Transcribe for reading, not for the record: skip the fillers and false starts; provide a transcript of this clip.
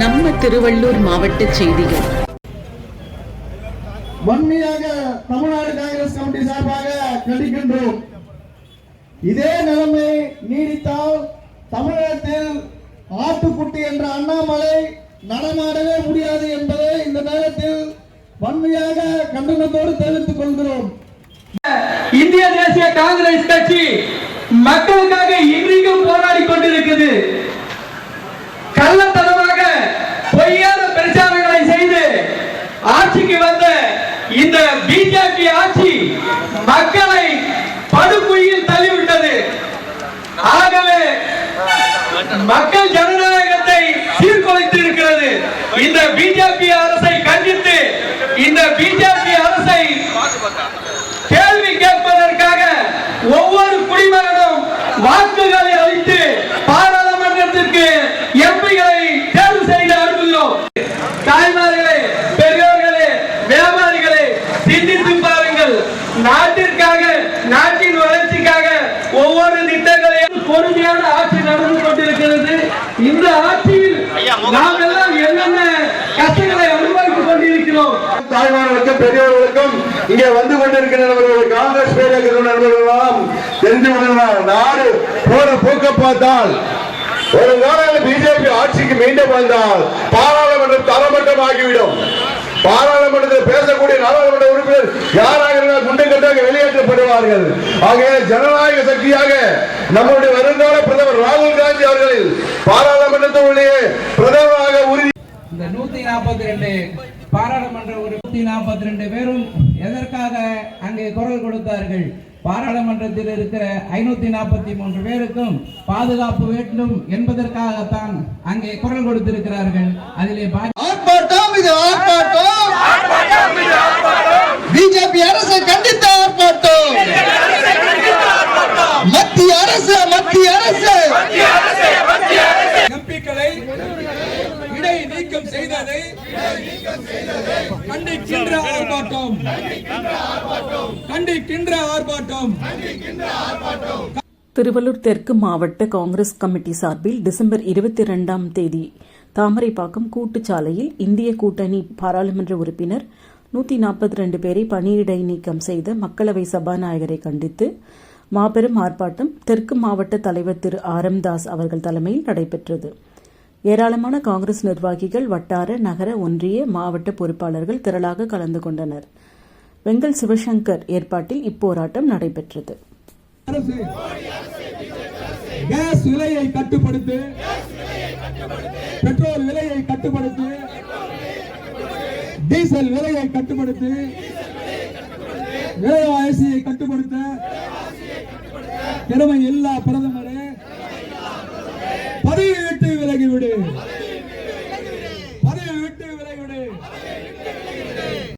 நம்ம திருவள்ளூர் மாவட்ட செய்திகள். வன்மையாக தமிழ்நாடு காங்கிரஸ் கமிட்டி சார்பாக கண்டிக்கின்றோம். இதே நிலைமை நீடித்தால் தமிழகத்தில் ஆட்டுக்குட்டி என்ற அண்ணாமலை நடமாடவே முடியாது என்பதை இந்த நேரத்தில் வன்மையாக கண்டனத்தோடு தெரிவித்துக் கொள்கிறோம். இந்திய தேசிய காங்கிரஸ் கட்சி மக்களுக்காக இன்றைக்கும் போராடி கொண்டிருக்கிறது. கள்ளத்தனமாக பொய்யான பிரச்சாரங்களை செய்து ஆட்சிக்கு வந்த இந்த பிஜேபி ஆட்சி மக்களை படுகுழியில் தள்ளிவிட்டது. ஆகவே மக்கள் ஜனநாயகத்தை சீர்குலைத்து இருக்கிறது. இந்த பிஜேபி அரசை கண்டித்து இந்த பிஜேபி அரசை கேள்வி கேட்பதற்காக ஒவ்வொரு குடிமகனும் வாக்குகளை அளித்து பாராளுமன்றத்திற்கு எம்பிகளை தேர்வு செய்து அனுப்புகிறோம். தாய்மார்களே, பெரியோர்களே, வியாபாரிகளே, சிந்தித்து பாருங்கள். நாட்டிற்காக, நாட்டின் வளர்ச்சிக்காக ஒவ்வொரு திட்டங்களையும் பொறுமையான ஆட்சி நடந்து கொண்டிருக்கிறது. இந்த ஆட்சியில் நாம் எல்லாம் என்னென்ன கஷ்டங்களை அனுபவித்துக் கொண்டிருக்கிறோம். தாய்மார்களுக்கும் பெரியவர்களுக்கும் இங்கே வந்து கொண்டிருக்கிற காங்கிரஸ் நண்பர்களெல்லாம் தெரிந்து கொள்ளலாம். நாடு போற போக்க பார்த்தால் ஒரு நாளில் பிஜேபி ஆட்சிக்கு மீண்டும் வந்தால் பாராளுமன்றம் தரமட்டமாகிவிடும். பாராளுமன்றத்தில் பேசக்கூடிய நாடாளுமன்ற உறுப்பினர் யாராக இருந்தால் குண்டு கட்டாக வெளியேற்றப்படுவார்கள். ஆகிய ஜனநாயக சக்தியாக நம்முடைய வருங்கால பிரதமர் ராகுல் காந்தி அவர்களில் பாராளுமன்றத்தினுடைய பிரதமராக உறுதி. இந்த 142 பாராளுமன்ற 142 பேரும் எதற்காக அங்கே குரல் கொடுத்தார்கள்? பாராளுமன்றத்தில் இருக்கிற 543 பேருக்கும் பாதுகாப்பு வேண்டும் என்பதற்காகத்தான் அங்கே குரல் கொடுத்திருக்கிறார்கள். அதிலே ஆர்ப்பாட்டம், இது ஆர்ப்பாட்டம், பிஜேபி அரசை கண்டித்த ஆர்ப்பாட்டம். மத்திய அரசு எம்பிக்களை இடை நீக்கம் செய்ததை கண்டிக்கின்ற ஆர்ப்பாட்டம். திருவள்ளூர் தெற்கு மாவட்ட காங்கிரஸ் கமிட்டி சார்பில் டிசம்பர் 22ஆம் தேதி தாமரைப்பாக்கம் கூட்டுச்சாலையில் இந்திய கூட்டணி பாராளுமன்ற உறுப்பினர் 142 பேரை பணியிடை நீக்கம் செய்த மக்களவை சபாநாயகரை கண்டித்து மாபெரும் ஆர்ப்பாட்டம் தெற்கு மாவட்ட தலைவர் திரு ஆரம்தாஸ் அவர்கள் தலைமையில் நடைபெற்றது. ஏராளமான காங்கிரஸ் நிர்வாகிகள், வட்டார, நகர, ஒன்றிய, மாவட்ட பொறுப்பாளர்கள் திரளாக கலந்து கொண்டனர். வெங்கல் சிவசங்கர் ஏற்பாட்டில் இப்போராட்டம் நடைபெற்றது. கேஸ் விலையை கட்டுப்படுத்து, பெட்ரோல் விலையை கட்டுப்படுத்து, டீசல் விலையை கட்டுப்படுத்து, விலைவாசியை கட்டுப்படுத்த திறமை எல்லா பிரதமர்